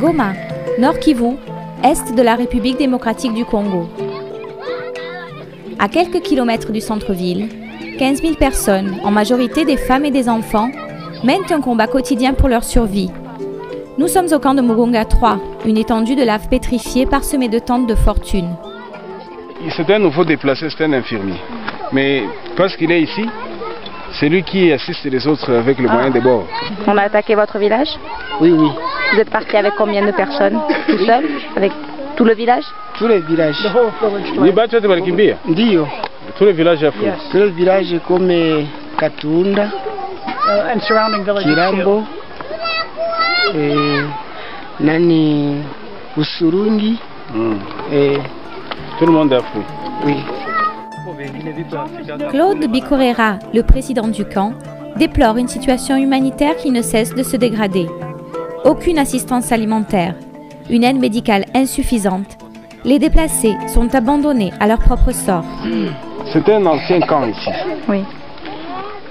Goma, Nord Kivu, est de la République démocratique du Congo. À quelques kilomètres du centre-ville, 15 000 personnes, en majorité des femmes et des enfants, mènent un combat quotidien pour leur survie. Nous sommes au camp de Mugunga 3, une étendue de lave pétrifiée parsemée de tentes de fortune. C'est un nouveau déplacé, c'est un infirmier. Mais parce qu'il est ici, c'est lui qui assiste les autres avec le moyen de bord. On a attaqué votre village? Oui, oui. Vous êtes parti avec combien de personnes? Tout seul? Avec tout le village? Tous les villages. Dio. Tous les villages africains. Tous les villages comme Katunda, Kirambo, Nani, Usurungi. Et tout le monde est affreux. Oui. Claude Bikorera, le président du camp, déplore une situation humanitaire qui ne cesse de se dégrader. Aucune assistance alimentaire, une aide médicale insuffisante. Les déplacés sont abandonnés à leur propre sort. C'est un ancien camp ici. Oui.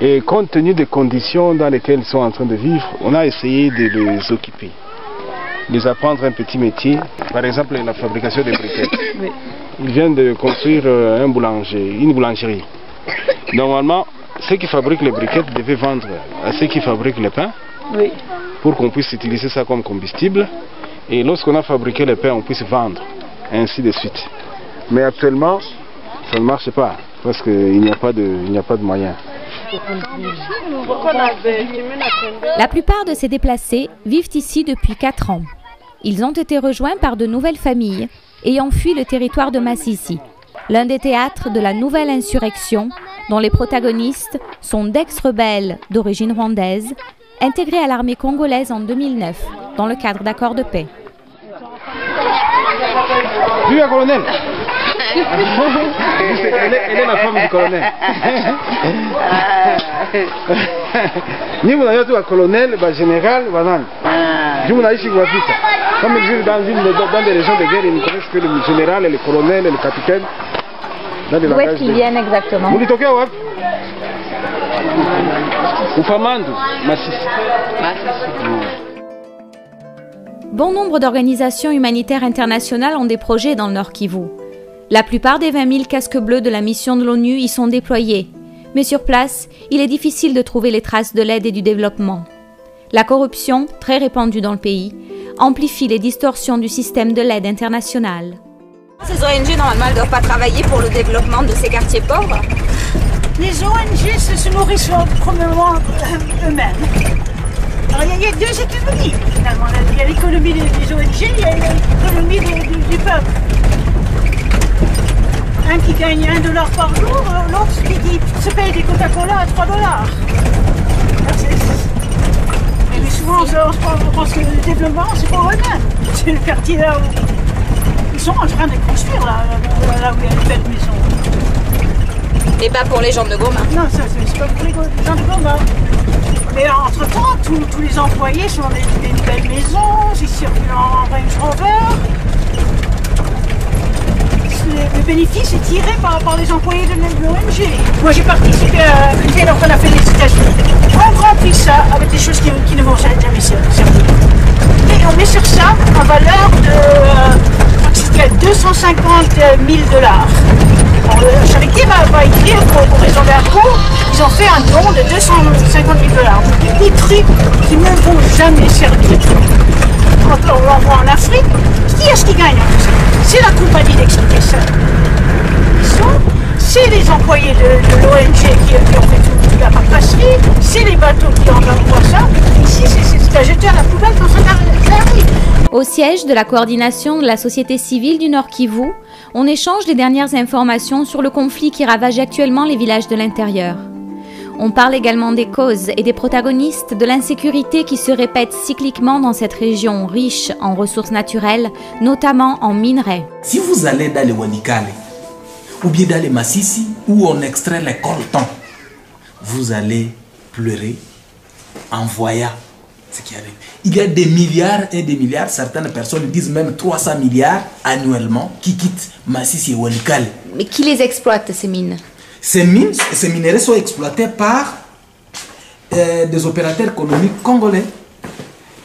Et compte tenu des conditions dans lesquelles ils sont en train de vivre, on a essayé de les occuper. De les apprendre un petit métier, par exemple la fabrication des briquettes. Oui. Ils viennent de construire une boulangerie. Normalement, ceux qui fabriquent les briquettes devaient vendre à ceux qui fabriquent le pain, Oui. pour qu'on puisse utiliser ça comme combustible. Et lorsqu'on a fabriqué le pain, on puisse vendre, ainsi de suite. Mais actuellement, ça ne marche pas, parce qu'il n'y a pas de moyens. La plupart de ces déplacés vivent ici depuis 4 ans. Ils ont été rejoints par de nouvelles familles ayant fui le territoire de Masisi, l'un des théâtres de la nouvelle insurrection dont les protagonistes sont d'ex-rebelles d'origine rwandaise, intégrés à l'armée congolaise en 2009 dans le cadre d'accords de paix. Vive le colonel! Elle est la femme du colonel. Ni vous avez tout à colonel, le général, voilà. Je vous ai dit comme ils vivent dans des régions de guerre, ils ne connaissent que le général, le colonel, le capitaine. D'où est-ce qu'ils viennent exactement? Vous dites ok, ou Famandou, Massis. Bon nombre d'organisations humanitaires internationales ont des projets dans le Nord Kivu. La plupart des 20 000 casques bleus de la mission de l'ONU y sont déployés. Mais sur place, il est difficile de trouver les traces de l'aide et du développement. La corruption, très répandue dans le pays, amplifie les distorsions du système de l'aide internationale. Ces ONG, normalement, ne doivent pas travailler pour le développement de ces quartiers pauvres. Les ONG se nourrissent premièrement eux-mêmes. Alors il y a deux économies finalement. Il y a l'économie des ONG, il y a l'économie du peuple. Un qui gagne $1 par jour, l'autre qui se paye des Coca-Cola à $3. Mais souvent on pense que le développement c'est pour eux-mêmes. C'est le quartier là où ils sont en train de construire, là où il y a une belle maison. Et pas pour les gens de Goma. Non, ça c'est pas pour les gens de Goma. Mais entre-temps, tous les employés sont des belles maisons, ils circulent en Range Rover. Le bénéfice est tiré par les employés de l'ONG. Moi j'ai participé à une ville qu'on a fait les États-Unis. On remplit ça avec des choses qui ne vont jamais servir. Et on met sur ça en valeur de 250 000 $. Alors, la charité va écrire pour résolver un coût. Ils ont fait un don de 250 000 $. Des trucs qui ne vont jamais servir. Quand on l'envoie en Afrique, qui est-ce qui gagne en tout ça? C'est la compagnie d'exploitation. C'est les employés de l'ONG qui ont fait toute la papasserie, c'est les bateaux qui envoient ça. Ici, c'est à jeter à la poubelle quand ça arrive. Au siège de la coordination de la société civile du Nord Kivu, on échange les dernières informations sur le conflit qui ravage actuellement les villages de l'intérieur. On parle également des causes et des protagonistes de l'insécurité qui se répète cycliquement dans cette région riche en ressources naturelles, notamment en minerais. Si vous allez dans les Walikale, ou bien dans les Masisi, où on extrait les coltons, vous allez pleurer en voyant ce qui arrive. Il y a des milliards et des milliards, certaines personnes disent même 300 milliards annuellement qui quittent Masisi et Walikale. Mais qui les exploite, ces mines? Ces mines, ces minerais sont exploités par des opérateurs économiques congolais.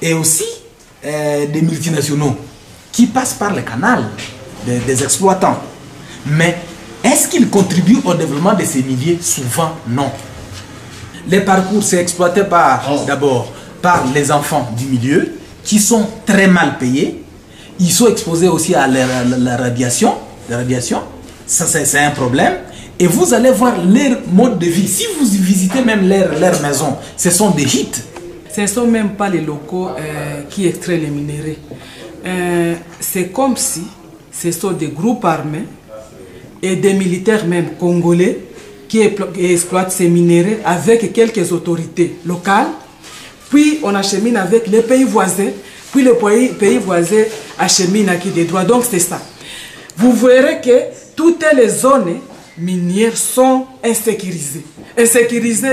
Et aussi des multinationaux qui passent par le canal des exploitants. Mais est-ce qu'ils contribuent au développement de ces milieux? Souvent, non. Les parcours, c'est exploité d'abord par les enfants du milieu qui sont très mal payés. Ils sont exposés aussi à la radiation. Ça, c'est un problème. Et vous allez voir leur mode de vie. Si vous visitez même leur maison, ce sont des hits. Ce ne sont même pas les locaux qui extraient les minéraux. C'est comme si ce sont des groupes armés et des militaires même congolais qui exploitent ces minéraux avec quelques autorités locales. Puis on achemine avec les pays voisins. Puis les pays voisins acheminent à qui des droits. Donc c'est ça. Vous verrez que toutes les zones minières sont insécurisées.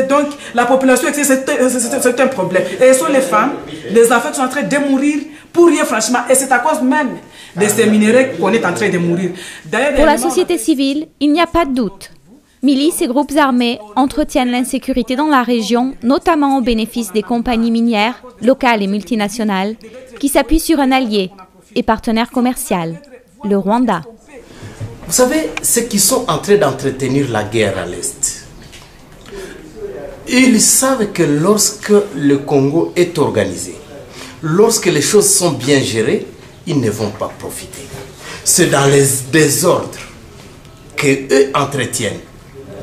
Donc la population, c'est un problème. Et ce sont les femmes, les enfants qui sont en train de mourir pour rien franchement. Et c'est à cause même de ces minéraux qu'on est en train de mourir. Pour la société civile, il n'y a pas de doute. Milices et groupes armés entretiennent l'insécurité dans la région, notamment au bénéfice des compagnies minières, locales et multinationales, qui s'appuient sur un allié et partenaire commercial, le Rwanda. Vous savez, ceux qui sont en train d'entretenir la guerre à l'Est, ils savent que lorsque le Congo est organisé, lorsque les choses sont bien gérées, ils ne vont pas profiter. C'est dans les désordres qu'eux entretiennent.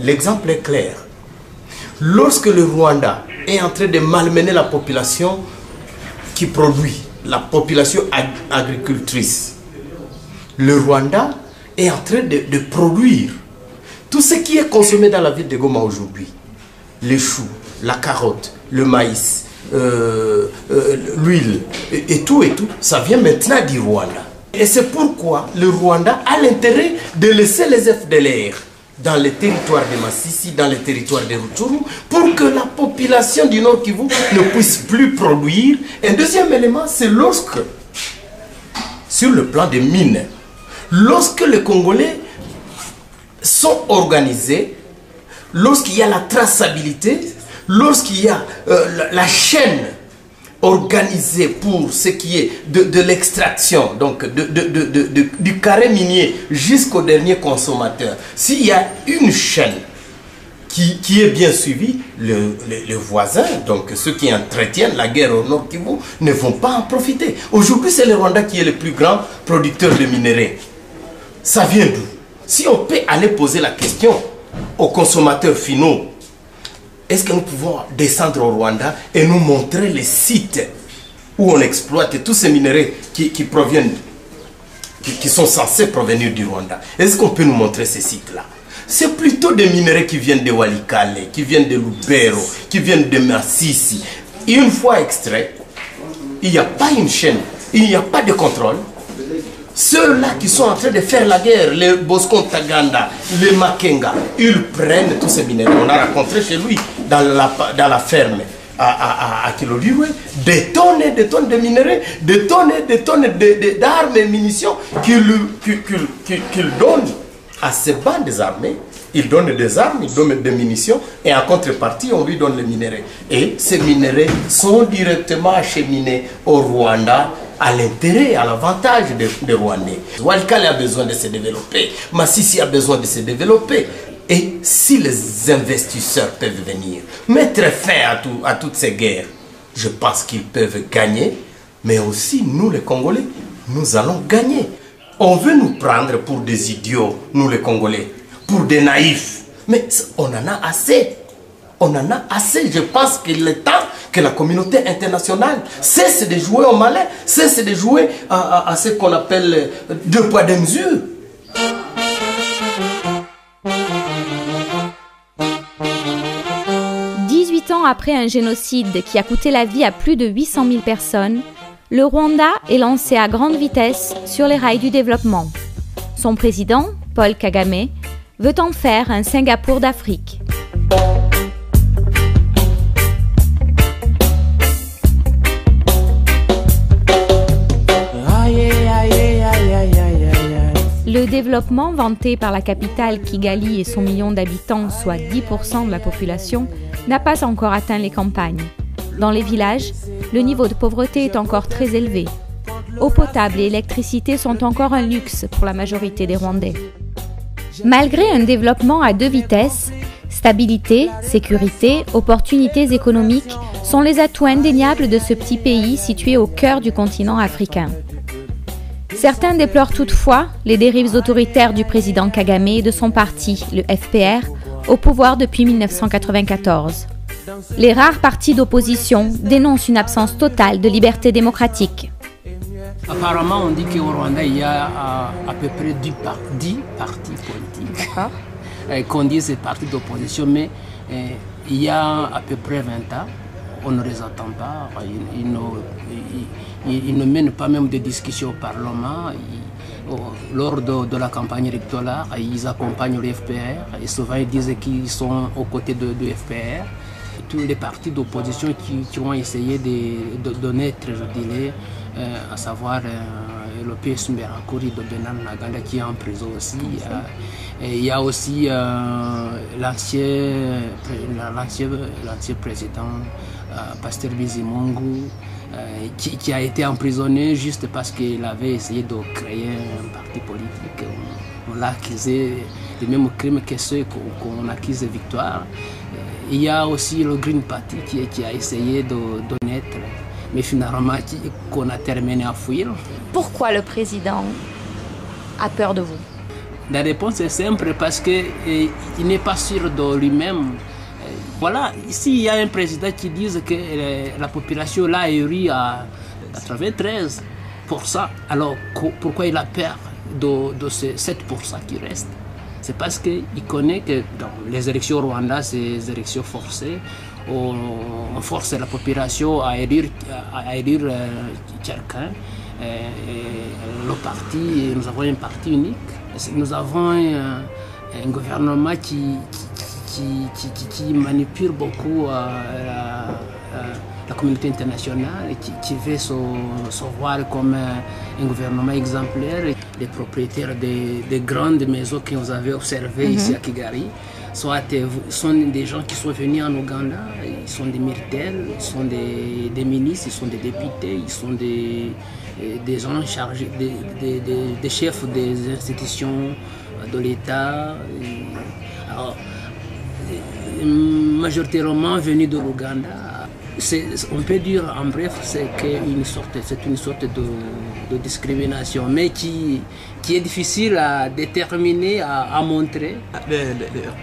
L'exemple est clair. Lorsque le Rwanda est en train de malmener la population qui produit, la population agricultrice, le Rwanda est en train de produire tout ce qui est consommé dans la ville de Goma aujourd'hui. Les choux, la carotte, le maïs, l'huile et tout, ça vient maintenant du Rwanda. Et c'est pourquoi le Rwanda a l'intérêt de laisser les FDLR dans les territoires de Masisi, dans les territoires de Rutshuru, pour que la population du Nord Kivu ne puisse plus produire. Un deuxième élément, c'est lorsque, sur le plan des mines, lorsque les Congolais sont organisés, lorsqu'il y a la traçabilité, lorsqu'il y a la chaîne organisée pour ce qui est de l'extraction, donc du carré minier jusqu'au dernier consommateur, s'il y a une chaîne qui est bien suivie, les voisins, donc ceux qui entretiennent la guerre au Nord Kivu, ne vont pas en profiter. Aujourd'hui, c'est le Rwanda qui est le plus grand producteur de minerais. Ça vient d'où? Si on peut aller poser la question aux consommateurs finaux, est-ce que nous pouvons descendre au Rwanda et nous montrer les sites où on exploite tous ces minéraux qui sont censés provenir du Rwanda? Est-ce qu'on peut nous montrer ces sites-là? C'est plutôt des minéraux qui viennent de Walikale, qui viennent de Lubero, qui viennent de Masisi. Et une fois extraits, il n'y a pas une chaîne, il n'y a pas de contrôle. Ceux-là qui sont en train de faire la guerre, les Bosco Ntaganda, les Makenga, ils prennent tous ces minéraux. On a rencontré chez lui, dans la ferme à Kiloliwe, des tonnes de minéraux, des tonnes d'armes et munitions qu'il donne à ces bandes armées. Il donne des armes, il donne des munitions, et en contrepartie, on lui donne les minéraux. Et ces minéraux sont directement acheminés au Rwanda, à l'intérêt, à l'avantage des Rwandais. Walikale a besoin de se développer, Masisi a besoin de se développer. Et si les investisseurs peuvent venir mettre fin à toutes ces guerres, je pense qu'ils peuvent gagner, mais aussi nous les Congolais, nous allons gagner. On veut nous prendre pour des idiots, nous les Congolais, pour des naïfs, mais on en a assez. On en a assez. Je pense qu'il est temps que la communauté internationale cesse de jouer au malin, cesse de jouer à ce qu'on appelle deux poids deux mesures. Après un génocide qui a coûté la vie à plus de 800 000 personnes, le Rwanda est lancé à grande vitesse sur les rails du développement. Son président, Paul Kagame, veut en faire un Singapour d'Afrique. Le développement vanté par la capitale Kigali et son million d'habitants, soit 10% de la population, n'a pas encore atteint les campagnes. dans les villages, le niveau de pauvreté est encore très élevé. Eau potable et électricité sont encore un luxe pour la majorité des Rwandais. Malgré un développement à 2 vitesses, stabilité, sécurité, opportunités économiques sont les atouts indéniables de ce petit pays situé au cœur du continent africain. Certains déplorent toutefois les dérives autoritaires du président Kagame et de son parti, le FPR, au pouvoir depuis 1994. Les rares partis d'opposition dénoncent une absence totale de liberté démocratique. Apparemment, on dit qu'au Rwanda, il y a à peu près 10 partis politiques. Qu'on dit ces partis d'opposition, mais il y a à peu près 20 ans. On ne les attend pas. Ils ne mènent pas même des discussions au Parlement. Lors de la campagne électorale, ils accompagnent le FPR. Et souvent, ils disent qu'ils sont aux côtés de FPR. Tous les partis d'opposition qui ont essayé de naître, je dirais, à savoir le PS Mberakuri de Benan Naganda qui est en prison aussi. Il y a aussi l'ancien président Pasteur Bizimungu qui a été emprisonné juste parce qu'il avait essayé de créer un parti politique. On l'a accusé des mêmes crimes que ceux qu'on accuse de victoire. Il y a aussi le Green Party qui a essayé de naître, mais finalement qu'on a terminé à fuir. Pourquoi le président a peur de vous? La réponse est simple, parce qu'il n'est pas sûr de lui-même. Voilà, ici il y a un président qui dit que la population l'a élu à 93%. Alors pourquoi il a peur de ces 7% qui restent? C'est parce qu'il connaît que dans les élections au Rwanda, c'est des élections forcées. On force la population à élire quelqu'un. Le parti, nous avons un parti unique. Nous avons un gouvernement qui manipule beaucoup la communauté internationale et qui veut se voir comme un gouvernement exemplaire. Les propriétaires des grandes maisons que vous avez observées ici à Kigali sont des gens qui sont venus en Ouganda, ils sont des militaires, ils sont des ministres, ils sont des députés, ils sont des gens chargés, des chefs des institutions de l'État. Majoritairement venus de l'Ouganda. On peut dire en bref, c'est une sorte de discrimination, mais qui est difficile à déterminer, à montrer. Les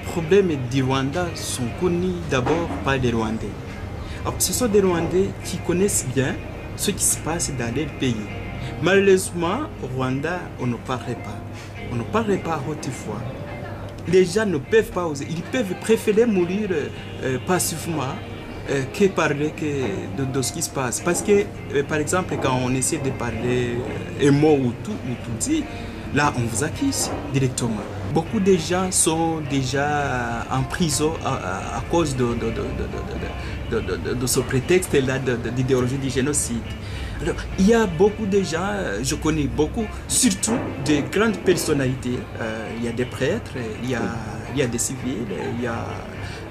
problèmes du Rwanda sont connus d'abord par les Rwandais. Alors, ce sont des Rwandais qui connaissent bien ce qui se passe dans leur pays. Malheureusement, au Rwanda, on ne parlerait pas. On ne parlerait pas à haute voix. Les gens ne peuvent pas oser. Ils peuvent préférer mourir passivement que parler de ce qui se passe. Parce que, par exemple, quand on essaie de parler un mot ou tout dit, là, on vous accuse directement. Beaucoup de gens sont déjà en prison à cause de ce prétexte-là d'idéologie du génocide. Alors, il y a beaucoup de gens, je connais beaucoup, surtout des grandes personnalités. Il y a des prêtres, il y a des civils,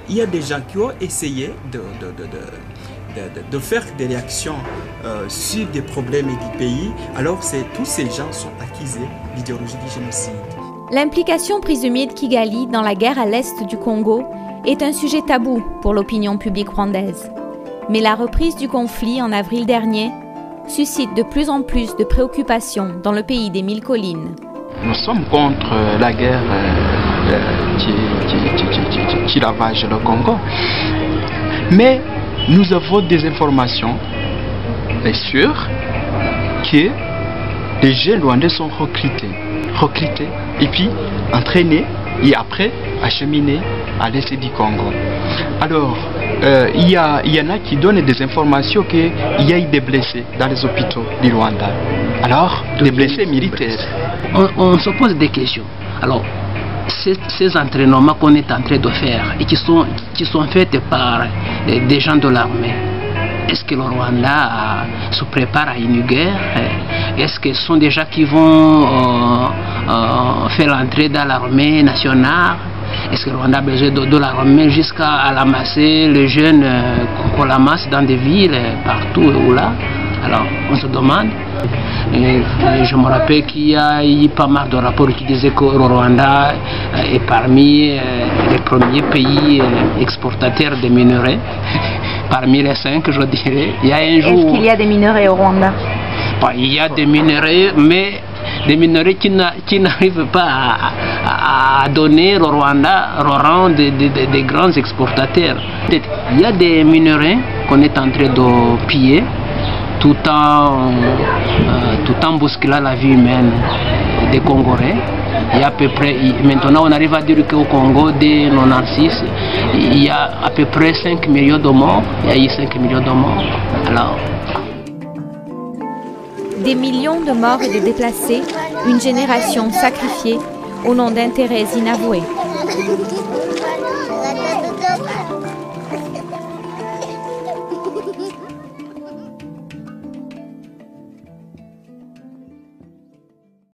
il y a des gens qui ont essayé de faire des réactions sur des problèmes du pays. Alors, tous ces gens sont accusés d'idéologie du génocide. L'implication présumée de Kigali dans la guerre à l'est du Congo est un sujet tabou pour l'opinion publique rwandaise. Mais la reprise du conflit en avril dernier suscite de plus en plus de préoccupations dans le pays des 1000 collines. Nous sommes contre la guerre qui ravage le Congo. Mais nous avons des informations sûres que les jeunes Rwandais sont recrutés et puis entraînés et après acheminés à l'est du Congo. Alors, il y en a qui donnent des informations qu'il y a eu des blessés dans les hôpitaux du Rwanda. Alors, des blessés militaires. On se pose des questions. Alors, ces entraînements qu'on est en train de faire et qui sont faits par des gens de l'armée, est-ce que le Rwanda se prépare à une guerre? Est-ce que ce sont des gens qui vont faire l'entrée dans l'armée nationale? est-ce que le Rwanda a besoin de l'arme, mais jusqu'à l'amasser, les jeunes qu'on l'amasse dans des villes, partout ou là. Alors on se demande. Et je me rappelle qu'il y a eu pas mal de rapports qui disaient que le Rwanda est parmi les premiers pays exportateurs de minerais. Parmi les 5, je dirais. Il y a un jour. Est-ce qu'il y a des minerais au Rwanda? Il y a des minerais, mais des minerais qui n'arrivent pas à donner au Rwanda le rang des grands exportateurs. Il y a des minerais qu'on est en train de piller tout en bousculant la vie humaine des Congolais. Il y a à peu près, maintenant on arrive à dire qu'au Congo, dès 1996, il y a à peu près 5 millions de morts. Il y a eu 5 millions de morts. Alors, des millions de morts et de déplacés, une génération sacrifiée au nom d'intérêts inavoués.